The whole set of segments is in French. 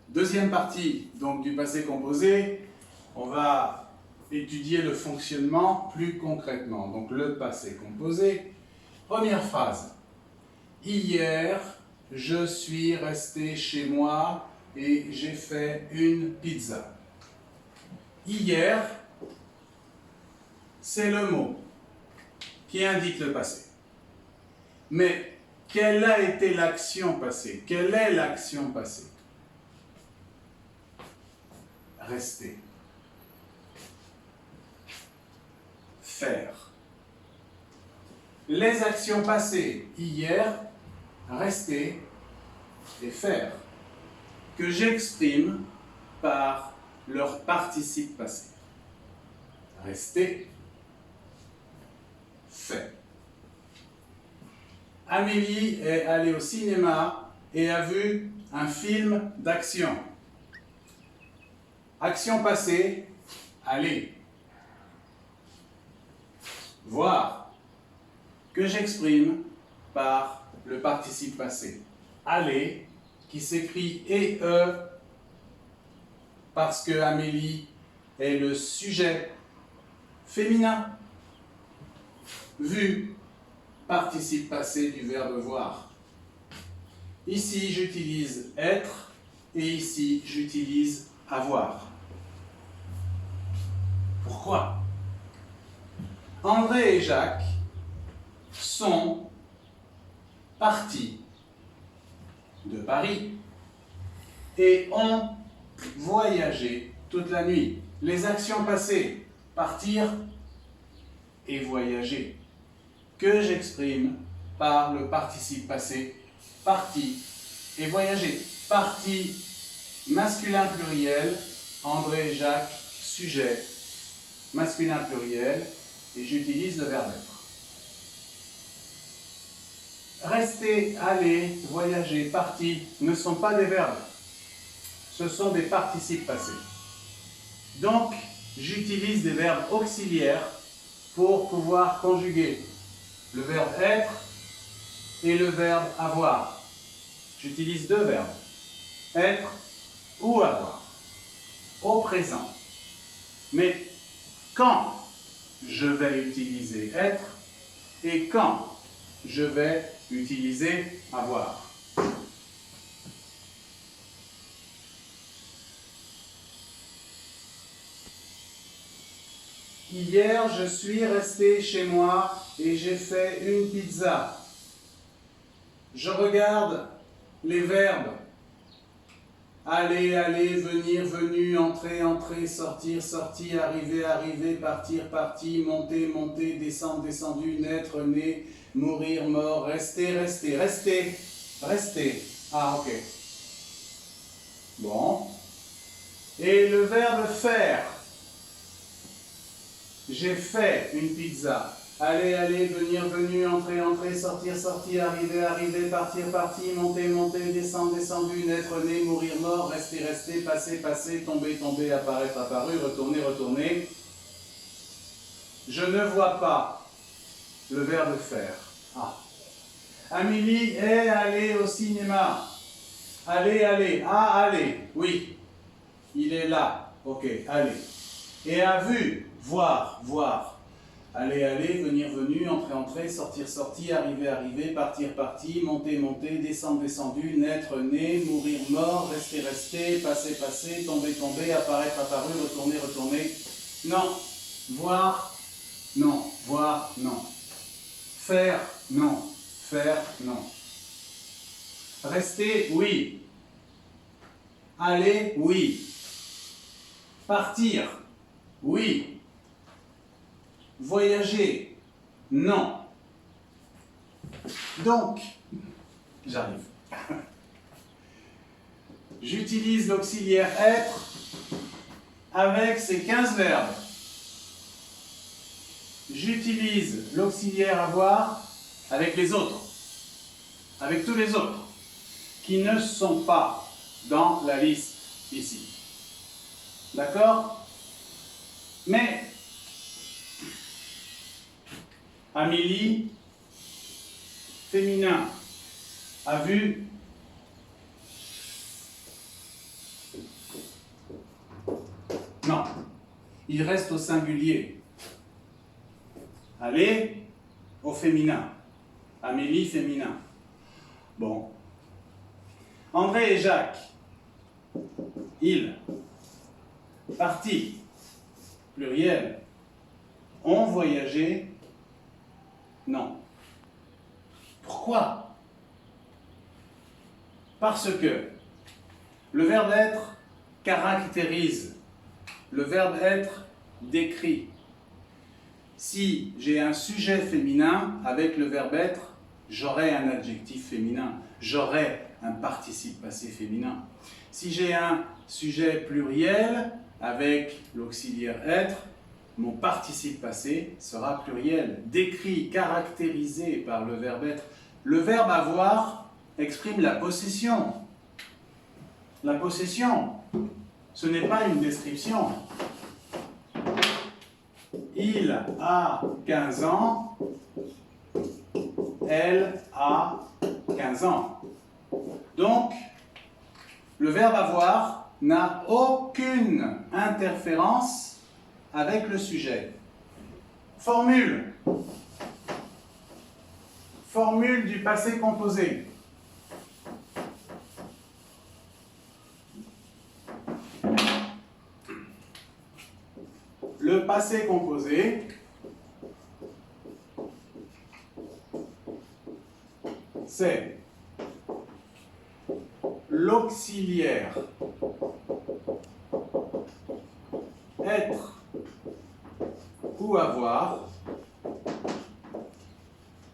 Deuxième partie donc, du passé composé, on va étudier le fonctionnement plus concrètement. Donc le passé composé. Première phrase. Hier, je suis resté chez moi et j'ai fait une pizza. Hier, c'est le mot qui indique le passé. Mais quelle a été l'action passée? Quelle est l'action passée? Rester. Faire. Les actions passées, hier, rester et faire, que j'exprime par leur participe passé. Rester, fait. Amélie est allée au cinéma et a vu un film d'action. Action passée, aller. Voir, que j'exprime par le participe passé. Aller, qui s'écrit E parce que Amélie est le sujet féminin. Vu, participe passé du verbe voir. Ici, j'utilise être et ici, j'utilise avoir. Pourquoi? André et Jacques sont partis de Paris et ont voyagé toute la nuit. Les actions passées, partir et voyager, que j'exprime par le participe passé, parti et voyager. Parti, masculin pluriel, André et Jacques, sujet, masculin pluriel, et j'utilise le verbe être. Rester, aller, voyager, partir ne sont pas des verbes. Ce sont des participes passés. Donc, j'utilise des verbes auxiliaires pour pouvoir conjuguer le verbe être et le verbe avoir. J'utilise deux verbes, être ou avoir, au présent. Mais quand je vais utiliser être et quand je vais utiliser avoir. Hier, je suis resté chez moi et j'ai fait une pizza. Je regarde les verbes. Aller, aller, venir, venu, entrer, entrer, sortir, sorti, arriver, arriver, partir, parti, monter, monter, descendre, descendu, naître, né, mourir, mort, rester, rester, rester, rester. Ah, ok. Bon. Et le verbe faire. J'ai fait une pizza. Aller, aller, venir, venu, entrer, entrer, sortir, sorti, arriver, arriver, partir, parti, monter, monter, descendre, descendu, naître, né, mourir, mort, rester, rester, passer, passer, tomber, tomber, apparaître, apparu, retourner, retourner. Je ne vois pas le verbe faire. Ah. Amélie est allée au cinéma. Aller, aller. Ah, aller. Oui. Il est là. Ok, aller. Et a vu. Voir, voir. Aller, aller, venir, venu, entrer, entrer, sortir, sorti, arriver, arriver, partir, parti, monter, monter, descendre, descendu, naître, né, mourir, mort, rester, resté, passer, passé, tomber, tomber, apparaître, apparu, retourner, retourner. Non. Voir, non. Voir, non. Faire, non. Faire, non. Rester, oui. Aller, oui. Partir, oui. Voyager, non. Donc, j'arrive. J'utilise l'auxiliaire être avec ces 15 verbes. J'utilise l'auxiliaire avoir avec les autres. Avec tous les autres qui ne sont pas dans la liste ici. D'accord? Mais Amélie, féminin, a vu Non, il reste au singulier. Aller au féminin. Amélie, féminin. Bon. André et Jacques. Ils. Partis. Pluriel. Ont voyagé. Non. Pourquoi? Parce que le verbe être caractérise. Le verbe être décrit. Si j'ai un sujet féminin avec le verbe être, j'aurai un adjectif féminin, j'aurai un participe passé féminin. Si j'ai un sujet pluriel avec l'auxiliaire être, mon participe passé sera pluriel, décrit, caractérisé par le verbe être. Le verbe avoir exprime la possession. La possession, ce n'est pas une description. Il a 15 ans, elle a 15 ans. Donc, le verbe avoir n'a aucune interférence avec le sujet. Formule. Formule du passé composé. Le passé composé, c'est l'auxiliaire être ou avoir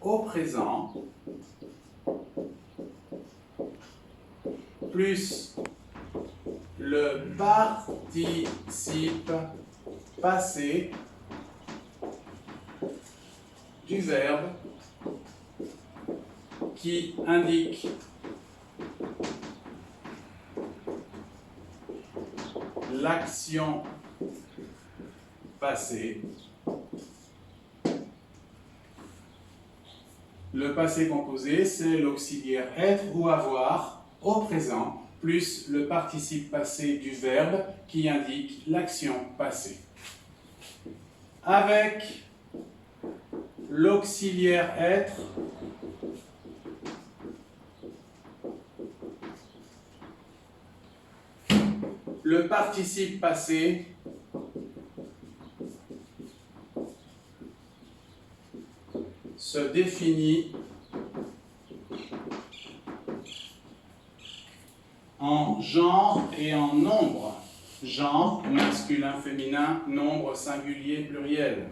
au présent plus le participe passé du verbe qui indique l'action passée. Le passé composé, c'est l'auxiliaire être ou avoir au présent, plus le participe passé du verbe qui indique l'action passée. Avec l'auxiliaire être, le participe passé se définit en genre et en nombre. Genre, masculin, féminin, nombre, singulier, pluriel.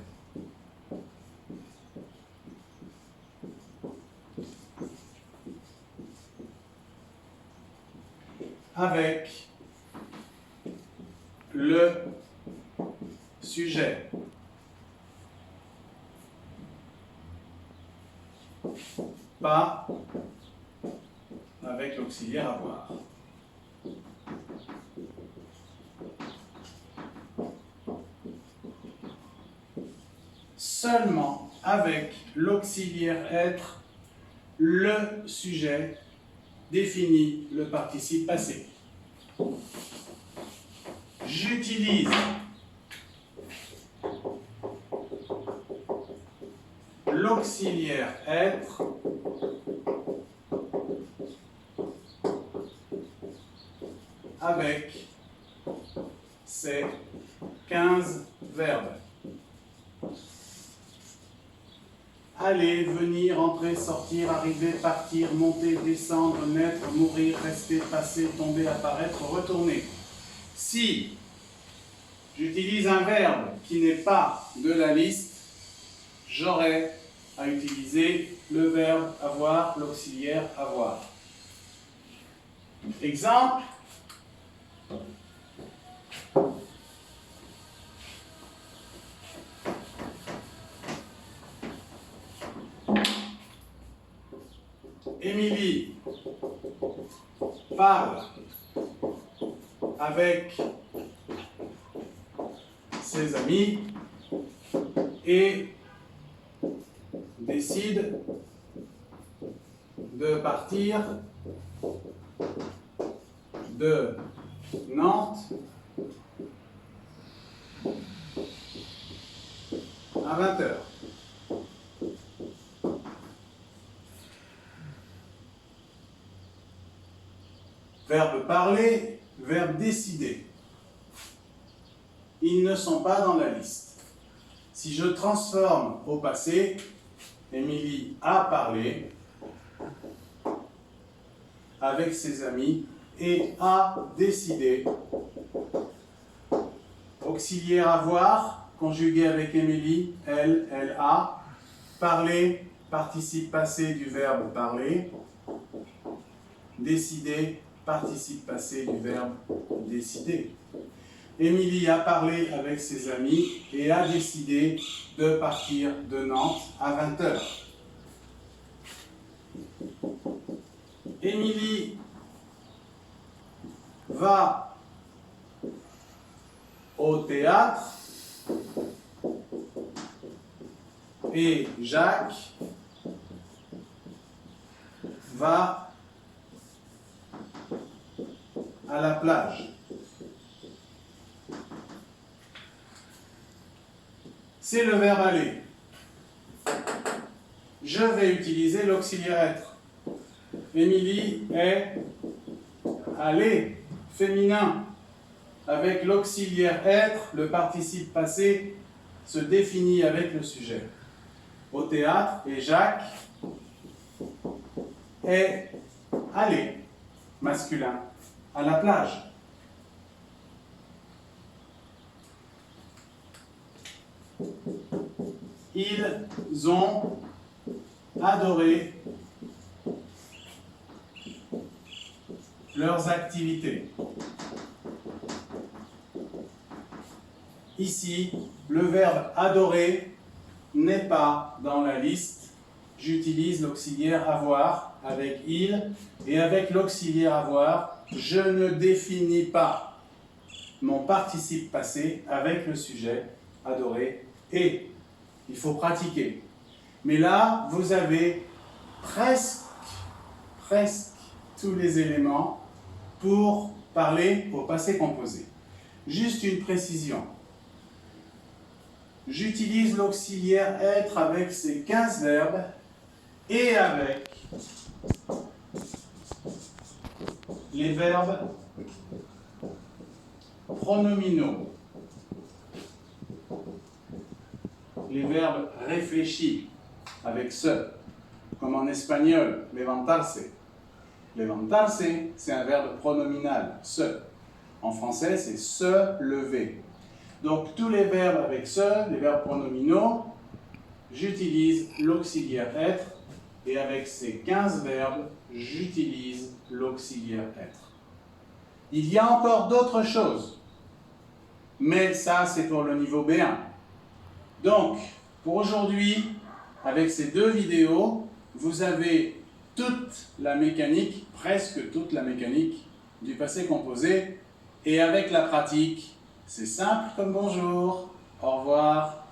Avec le sujet. Pas avec l'auxiliaire avoir. Seulement avec l'auxiliaire être, le sujet définit le participe passé. J'utilise l'auxiliaire être avec ces 15 verbes. Aller, venir, entrer, sortir, arriver, partir, monter, descendre, naître, mourir, rester, passer, tomber, apparaître, retourner. Si j'utilise un verbe qui n'est pas de la liste, j'aurai à utiliser le verbe avoir, l'auxiliaire avoir. Exemple. Émilie parle avec ses amis et décide de partir de Nantes À 20 h. Verbe parler, verbe décider. Ils ne sont pas dans la liste. Si je transforme au passé, Émilie a parlé avec ses amis et a décidé. Auxiliaire avoir, conjugué avec Émilie, elle, elle a. Parler, participe passé du verbe parler. Décider, participe passé du verbe décider. Émilie a parlé avec ses amis et a décidé de partir de Nantes à 20 h. Émilie va au théâtre et Jacques va à la plage. C'est le verbe aller. Je vais utiliser l'auxiliaire être. Émilie est allée, féminin. Avec l'auxiliaire être, le participe passé se définit avec le sujet. Au théâtre, et Jacques est allé, masculin, à la plage. Ils ont adoré leurs activités. Ici, le verbe adorer n'est pas dans la liste. J'utilise l'auxiliaire avoir avec il et avec l'auxiliaire avoir, je ne définis pas mon participe passé avec le sujet adorer et. Il faut pratiquer. Mais là, vous avez presque tous les éléments pour parler au passé composé. Juste une précision. J'utilise l'auxiliaire être avec ses 15 verbes et avec les verbes pronominaux. Les verbes réfléchis avec se, comme en espagnol, levantarse. Levantarse, c'est un verbe pronominal, se. En français, c'est se lever. Donc, tous les verbes avec se, les verbes pronominaux, j'utilise l'auxiliaire être, et avec ces 15 verbes, j'utilise l'auxiliaire être. Il y a encore d'autres choses, mais ça, c'est pour le niveau B1. Donc, pour aujourd'hui, avec ces 2 vidéos, vous avez toute la mécanique, presque toute la mécanique du passé composé. Et avec la pratique, c'est simple comme bonjour, au revoir.